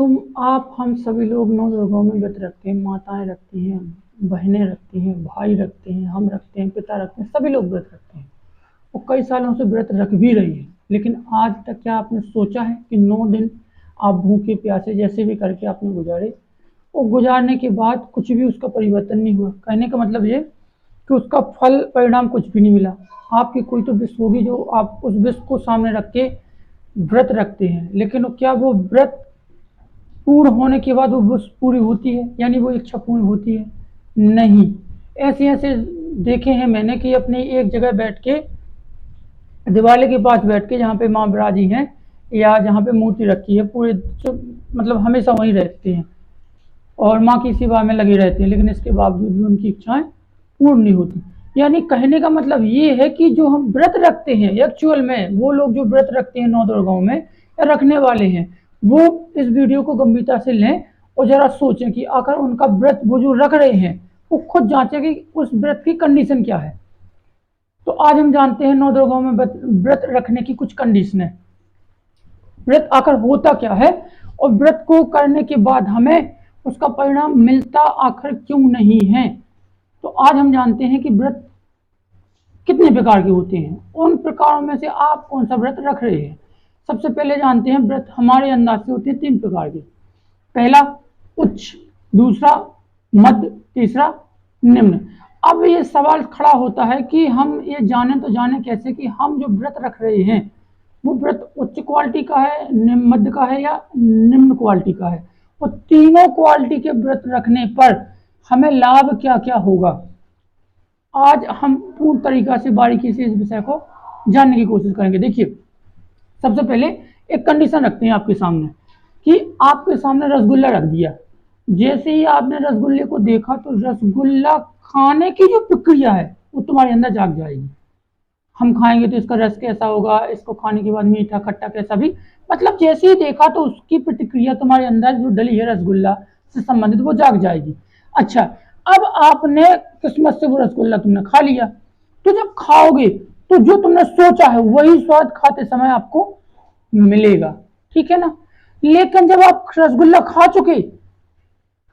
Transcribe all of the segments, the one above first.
तुम आप हम सभी लोग 9 दुर्गाओं में व्रत रखते हैं, माताएं रखती हैं, बहनें रखती हैं, भाई रखते हैं, हम रखते हैं, पिता रखते हैं, सभी लोग व्रत रखते हैं और कई सालों से व्रत रख भी रही है। लेकिन आज तक क्या आपने सोचा है कि 9 दिन आप भूखे प्यासे जैसे भी करके आपने गुजारे और गुजारने के बाद कुछ भी उसका परिवर्तन नहीं हुआ। कहने का मतलब ये कि उसका फल परिणाम कुछ भी नहीं मिला। आपकी कोई तो विश होगी जो आप उस विश को सामने रख के व्रत रखते हैं, लेकिन क्या वो व्रत पूर्ण होने के बाद वो विश पूरी होती है, यानी वो इच्छा पूर्ण होती है? नहीं। ऐसे ऐसे देखे हैं मैंने कि अपने एक जगह बैठ के दिवाली के पास बैठ के जहाँ पे माँ बिराजी हैं या जहाँ पे मूर्ति रखी है पूरे मतलब हमेशा वहीं रहते हैं और माँ की सेवा में लगे रहते हैं, लेकिन इसके बावजूद भी उनकी इच्छाएं पूर्ण नहीं होती। यानी कहने का मतलब ये है कि जो हम व्रत रखते हैं एक्चुअल में, वो लोग जो व्रत रखते हैं 9 दुर्गाओं में या रखने वाले हैं, वो इस वीडियो को गंभीरता से लें और जरा सोचें कि आखिर उनका व्रत वो जो रख रहे हैं वो खुद जांचें कि उस व्रत की कंडीशन क्या है। तो आज हम जानते हैं 9 दुर्गाओं में व्रत रखने की कुछ कंडीशन है, व्रत आखिर होता क्या है और व्रत को करने के बाद हमें उसका परिणाम मिलता आखिर क्यों नहीं है। तो आज हम जानते हैं कि व्रत कितने प्रकार के होते हैं, उन प्रकारों में से आप कौन सा व्रत रख रहे हैं। सबसे पहले जानते हैं व्रत हमारे अंदाज से होते हैं 3 प्रकार के। पहला उच्च, दूसरा मध्य, तीसरा निम्न। अब ये सवाल खड़ा होता है कि हम ये जाने तो जाने कैसे कि हम जो व्रत रख रहे हैं वो व्रत उच्च क्वालिटी का है, मध्य का है या निम्न क्वालिटी का है, और तीनों क्वालिटी के व्रत रखने पर हमें लाभ क्या क्या होगा। आज हम पूर्ण तरीका से बारीकी से इस विषय को जानने की कोशिश करेंगे। देखिए, सबसे पहले एक कंडीशन रखते हैं आपके सामने कि आपके सामने रसगुल्ला रख दिया, जैसे ही आपने रसगुल्ले को देखा तो रसगुल्ला खाने की जो प्रक्रिया है वो तुम्हारे अंदर जाग जाएगी। हम खाएंगे तो इसका रस कैसा होगा, इसको खाने के बाद मीठा खट्टा कैसा भी, मतलब जैसे ही देखा तो उसकी प्रतिक्रिया तुम्हारे अंदर जो डली है रसगुल्ला से संबंधित वो जाग जाएगी। अच्छा, अब आपने किस्मत से वो रसगुल्ला तुमने खा लिया, तो जब खाओगे तो जो तुमने सोचा है वही स्वाद खाते समय आपको मिलेगा, ठीक है ना। लेकिन जब आप रसगुल्ला खा चुके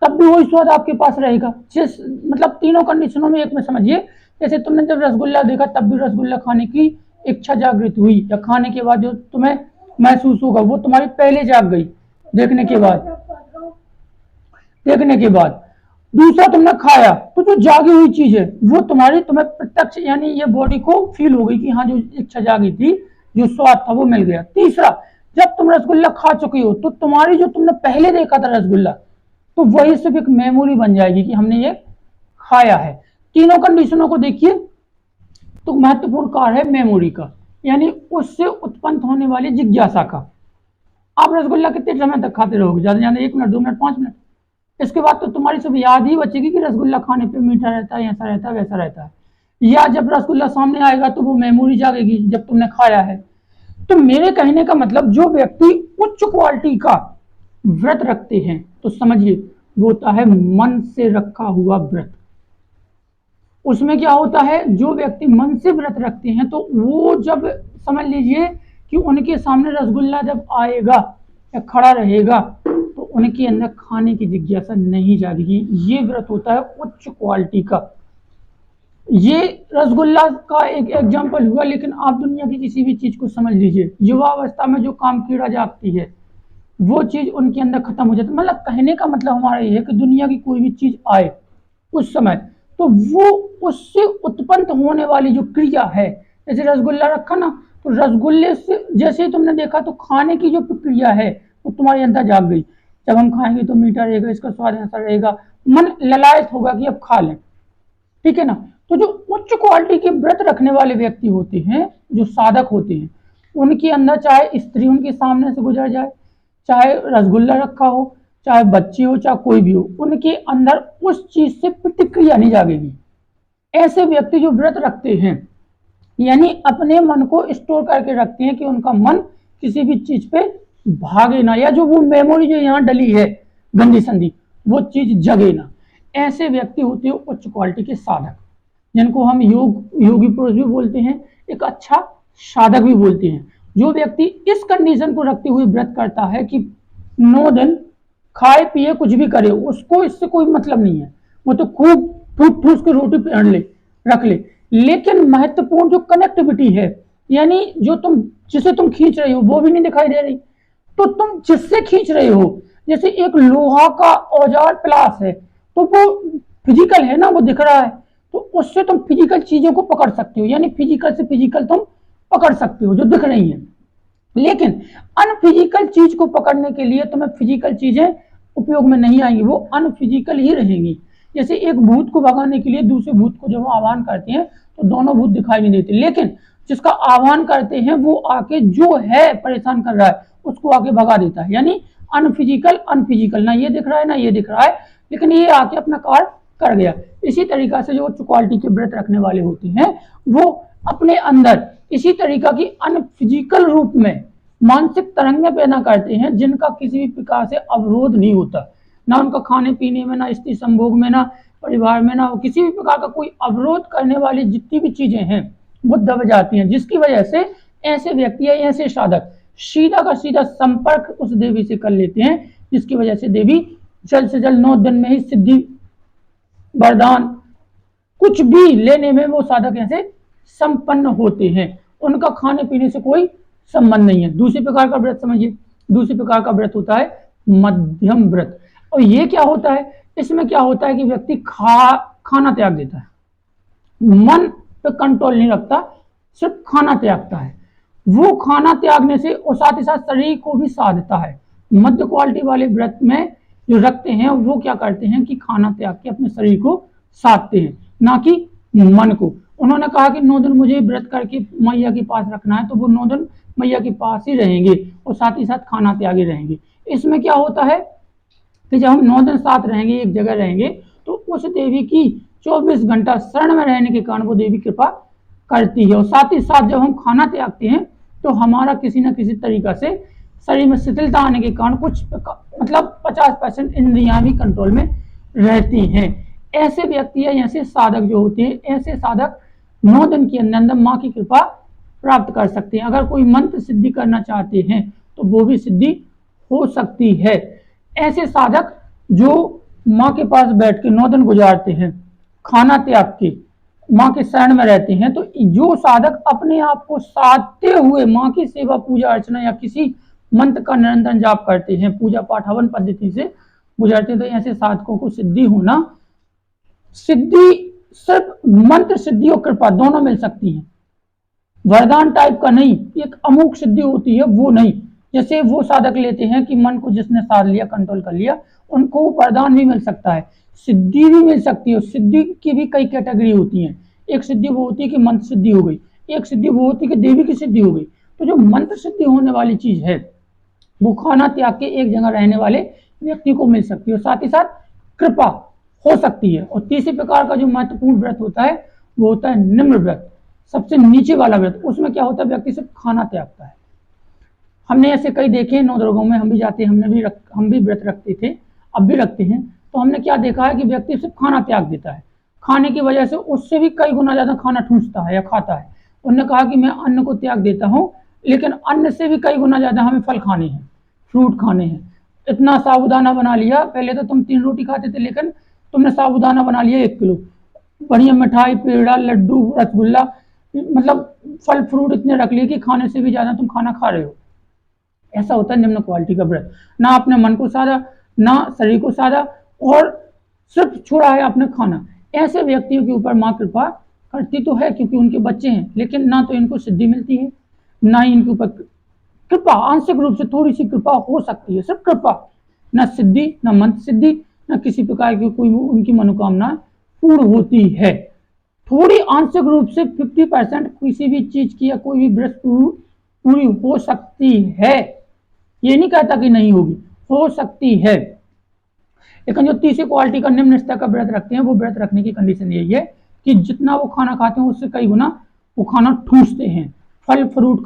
तब भी वही स्वाद आपके पास रहेगा। जिस मतलब तीनों कंडीशनों में एक में समझिए, जैसे तुमने जब रसगुल्ला देखा तब भी रसगुल्ला खाने की इच्छा जागृत हुई, या खाने के बाद जो तुम्हें महसूस होगा वो तुम्हारी पहले जाग गई देखने के बाद। दूसरा तुमने खाया तो जो जागी हुई चीज है वो तुम्हें प्रत्यक्ष यानी ये बॉडी को फील हो गई कि हाँ जो इच्छा जागी थी, जो स्वाद था वो मिल गया। तीसरा, जब तुम रसगुल्ला खा चुकी हो तो तुम्हारी जो तुमने पहले देखा था रसगुल्ला, तो वही सिर्फ एक मेमोरी बन जाएगी कि हमने ये खाया है। तीनों कंडीशनों को देखिए तो महत्वपूर्ण कार्य है मेमोरी का, यानी उससे उत्पन्न होने वाली जिज्ञासा का। आप रसगुल्ला कितने समय तक खाते रहोगे? ज्यादा ज्यादा 1 मिनट, 2 मिनट, 5 मिनट। इसके बाद तो तुम्हारी सब याद ही बचेगी कि रसगुल्ला खाने पे मीठा रहता है, ऐसा रहता है, वैसा रहता है। या जब रसगुल्ला सामने आएगा तो वो मेमोरी जागेगी जब तुमने खाया है। तो मेरे कहने का मतलब जो व्यक्ति उच्च क्वालिटी का व्रत रखते हैं तो समझिए वो होता है मन से रखा हुआ व्रत। उसमें क्या होता है, जो व्यक्ति मन से व्रत रखते हैं तो वो जब समझ लीजिए कि उनके सामने रसगुल्ला जब आएगा या खड़ा रहेगा तो उनके अंदर खाने की जिज्ञासा नहीं जागेगी। ये व्रत होता है उच्च क्वालिटी का। ये रसगुल्ला का एक एग्जाम्पल हुआ, लेकिन आप दुनिया की किसी भी चीज को समझ लीजिए, युवावस्था में जो काम कीड़ा जागती है वो चीज उनके अंदर खत्म हो जाती है। मतलब कहने का मतलब हमारा ये है कि दुनिया की कोई भी चीज आए उस समय तो वो उससे उत्पन्न होने वाली जो क्रिया है, जैसे रसगुल्ला रखा ना, तो रसगुल्ले से जैसे ही तुमने देखा तो खाने की जो प्रक्रिया है वो तुम्हारे अंदर जाग गई। जब हम खाएंगे तो मीठा रहेगा, इसका स्वाद ऐसा रहेगा, मन ललायत होगा कि अब खा लें, ठीक है ना। तो जो उच्च क्वालिटी के व्रत रखने वाले व्यक्ति होते हैं, जो साधक होते हैं, उनके अंदर चाहे स्त्री उनके सामने से गुजर जाए, चाहे रसगुल्ला रखा हो, चाहे बच्चे हो, चाहे कोई भी हो, उनके अंदर उस चीज से प्रतिक्रिया नहीं जागेगी। ऐसे व्यक्ति जो व्रत रखते हैं यानी अपने मन को स्टोर करके रखते हैं कि उनका मन किसी भी चीज पे भागे ना, या जो वो मेमोरी जो यहाँ डली है गंदी संदी वो चीज जगे ना। ऐसे व्यक्ति होते हैं उच्च क्वालिटी के साधक, जिनको हम योगी पुरुष भी बोलते हैं, एक अच्छा साधक भी बोलते हैं। जो व्यक्ति इस कंडीशन को रखते हुए व्रत करता है कि 9 दिन खाए पिए कुछ भी करे, उसको इससे कोई मतलब नहीं है, वो तो खूब ठूस ठूस के रोटी पे ले रख ले। लेकिन महत्वपूर्ण जो कनेक्टिविटी है, यानी जो तुम जिसे तुम खींच रहे हो वो भी नहीं दिखाई दे रही। तो तुम जिससे खींच रहे हो, जैसे एक लोहा का औजार प्लास है, तो वो फिजिकल है ना, वो दिख रहा है, तो उससे तुम फिजिकल चीजों को पकड़ सकते हो, यानी फिजिकल से फिजिकल तुम पकड़ सकते हो जो दिख रही है। लेकिन अनफिजिकल चीज को पकड़ने के लिए तुम्हें फिजिकल चीजें उपयोग में नहीं आएंगी, वो अनफिजिकल ही रहेंगी। जैसे एक भूत को भगाने के लिए दूसरे भूत को जब वो आह्वान करते हैं तो दोनों भूत दिखाई नहीं देते, लेकिन जिसका आह्वान करते हैं वो आके जो है परेशान कर रहा है उसको आके भगा देता है। यानी अनफिजिकल अनफिजिकल, ना ये दिख रहा है ना ये दिख रहा है, लेकिन ये आके अपना कार्य कर गया। इसी तरीका से जो उच्च क्वालिटी के व्रत रखने वाले होते हैं वो अपने अंदर इसी तरीका की अनफिजिकल रूप में मानसिक तरंगें पैदा करते हैं जिनका किसी भी प्रकार से अवरोध नहीं होता, ना उनका खाने पीने में, ना स्त्री संभोग में, ना परिवार में, ना किसी भी प्रकार का कोई अवरोध करने वाली जितनी भी चीजें हैं वो दब जाती हैं, जिसकी वजह से ऐसे व्यक्ति या ऐसे साधक सीधा का सीधा संपर्क उस देवी से कर लेते हैं, जिसकी वजह से देवी जल्द से जल्द 9 दिन में ही सिद्धि वरदान कुछ भी लेने में वो साधक ऐसे संपन्न होते हैं। उनका खाने पीने से कोई संबंध नहीं है। दूसरे प्रकार का व्रत समझिए, दूसरे प्रकार का व्रत होता है मध्यम व्रत। और ये क्या होता है, इसमें क्या होता है कि व्यक्ति खाना त्याग देता है, मन पे कंट्रोल नहीं रखता, सिर्फ खाना त्यागता है। वो खाना त्यागने से और साथ ही साथ शरीर को भी साधता है। मध्य क्वालिटी वाले व्रत में जो रखते हैं वो क्या करते हैं कि खाना त्याग के अपने शरीर को साधते हैं, ना कि मन को। उन्होंने कहा कि 9 दिन मुझे व्रत करके मैया के पास रखना है, तो वो 9 दिन मैया के पास ही रहेंगे और साथ ही साथ खाना त्यागे रहेंगे। इसमें क्या होता है कि जब हम 9 दिन साथ रहेंगे, एक जगह रहेंगे, तो उस देवी की 24 घंटा शरण में रहने के कारण वो देवी कृपा करती है। और साथ ही साथ जब हम खाना त्यागते हैं तो हमारा किसी न किसी तरीका से शरीर में शिथिलता आने के कारण कुछ मतलब 50% इंद्रियां भी कंट्रोल में रहती हैं। ऐसे व्यक्ति या ऐसे साधक जो होते हैं, ऐसे साधक 9 दिन के अंदर माँ की कृपा प्राप्त कर सकते हैं। अगर कोई मंत्र सिद्धि करना चाहते हैं तो वो भी सिद्धि हो सकती है। ऐसे साधक जो माँ के पास बैठ के 9 दिन गुजारते हैं, खाना त्याग के माँ के शरण में रहते हैं, तो जो साधक अपने आप को साधते हुए माँ की सेवा पूजा अर्चना या किसी मंत्र का निरंतर जाप करते हैं, पूजा पाठ हवन पद्धति से गुजरते हैं, तो ऐसे साधकों को सिद्धि होना, सिद्धि सिर्फ मंत्र सिद्धि और कृपा दोनों मिल सकती है, वरदान टाइप का नहीं, एक अमोघ सिद्धि होती है वो नहीं। जैसे वो साधक लेते हैं कि मन को जिसने साध लिया, कंट्रोल कर लिया, उनको वरदान भी मिल सकता है, सिद्धि भी मिल सकती है। सिद्धि की भी कई कैटेगरी होती हैं। एक सिद्धि वो होती है कि मंत्र सिद्धि हो गई, एक सिद्धि वो होती है कि देवी की सिद्धि हो गई। तो जो मंत्र सिद्धि होने वाली चीज है वो खाना त्याग के एक जगह रहने वाले व्यक्ति को मिल सकती है, साथ ही साथ कृपा हो सकती है। और तीसरे प्रकार का जो महत्वपूर्ण व्रत होता है वो होता है निम्न व्रत, सबसे नीचे वाला व्रत। उसमें क्या होता है, व्यक्ति सिर्फ खाना त्यागता है। हमने ऐसे कई देखे, नवदुर्गाओं में हम भी जाते हैं, हम भी व्रत रखते थे, अब भी रखते हैं। तो हमने क्या देखा है कि व्यक्ति सिर्फ खाना त्याग देता है, खाने की वजह से उससे भी कई गुना ज्यादा खाना ठूंसता है या खाता है। उन्होंने कहा कि मैं अन्न को त्याग देता हूँ, लेकिन अन्न से भी कई गुना ज्यादा हमें फल खाने हैं, फ्रूट खाने हैं। इतना साबुदाना बना लिया, पहले तो तुम 3 रोटी खाते थे, लेकिन तुमने साबुदाना बना लिया 1 किलो, बढ़िया मिठाई, पेड़ा, लड्डू, रसगुल्ला, मतलब फल फ्रूट इतने रख लिए कि खाने से भी ज्यादा तुम खाना खा रहे हो। ऐसा होता है निम्न क्वालिटी का व्रत। ना अपने मन को साधा, ना शरीर को साधा, और सिर्फ छोड़ा है आपने खाना। ऐसे व्यक्तियों के ऊपर माँ कृपा करती तो है क्योंकि उनके बच्चे हैं, लेकिन ना तो इनको सिद्धि मिलती है, ना ही इनके ऊपर कृपा, आंशिक रूप से थोड़ी सी कृपा हो सकती है, सिर्फ कृपा, ना सिद्धि, ना मंत्र सिद्धि, ना किसी प्रकार की कोई उनकी मनोकामना पूर्ण होती है। थोड़ी आंशिक रूप से 50% किसी भी चीज की या कोई भी व्रत पूरी हो सकती है, ये नहीं कहता कि नहीं होगी, हो सकती है। लेकिन जो तीसरी क्वालिटी का निम्न स्तर का व्रत रखते हैं, वो व्रत रखने की कंडीशन यही है कि जितना वो खाना खाते हैं उससे कई गुना वो खाना ठूंसते हैं। फल फ्रूट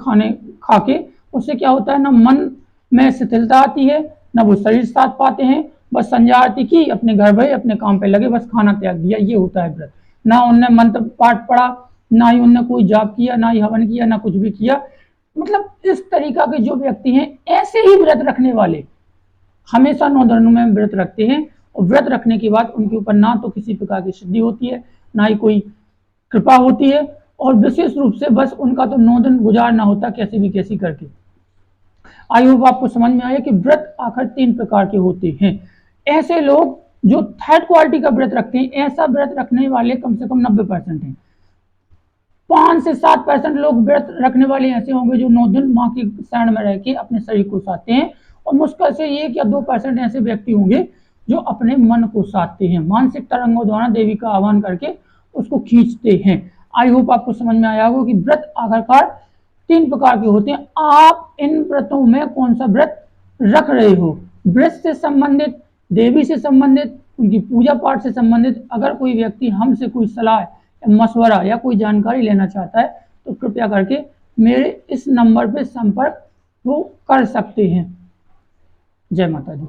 खा के उससे क्या होता है, ना मन में शिथिलता आती है, ना वो शरीर साथ पाते हैं, बस संध्या आरती की, अपने घर भरे, अपने काम पे लगे, बस खाना त्याग दिया, ये होता है व्रत। ना उनने मंत्र पाठ पढ़ा, ना ही उनने कोई जाप किया, ना ही हवन किया, ना कुछ भी किया। मतलब इस तरीका के जो व्यक्ति हैं, ऐसे ही व्रत रखने वाले हमेशा 9 दिनों में व्रत रखते हैं और व्रत रखने के बाद उनके ऊपर ना तो किसी प्रकार की सिद्धि होती है, ना ही कोई कृपा होती है, और विशेष रूप से बस उनका तो 9 दिन गुजारना होता कैसे भी कैसी करके। आई होप आपको समझ में आया कि व्रत आखिर 3 प्रकार के होते हैं। ऐसे लोग जो थर्ड क्वालिटी का व्रत रखते हैं, ऐसा व्रत रखने वाले कम से कम 90% हैं। 5 से 7% लोग व्रत रखने वाले ऐसे होंगे जो 9 दिन माँ की शरण में रह के अपने शरीर को साधते हैं, और मुश्किल से 1 या 2% ऐसे व्यक्ति होंगे जो अपने मन को साधते हैं, मानसिक तरंगों द्वारा देवी का आह्वान करके उसको खींचते हैं। आई होप आपको समझ में आया होगा कि व्रत आखिरकार 3 प्रकार के होते हैं। आप इन व्रतों में कौन सा व्रत रख रहे हो? व्रत से संबंधित, देवी से संबंधित, उनकी पूजा पाठ से संबंधित अगर कोई व्यक्ति हमसे कोई सलाह, मशवरा या कोई जानकारी लेना चाहता है तो कृपया करके मेरे इस नंबर पे संपर्क वो कर सकते हैं। जय माता दी।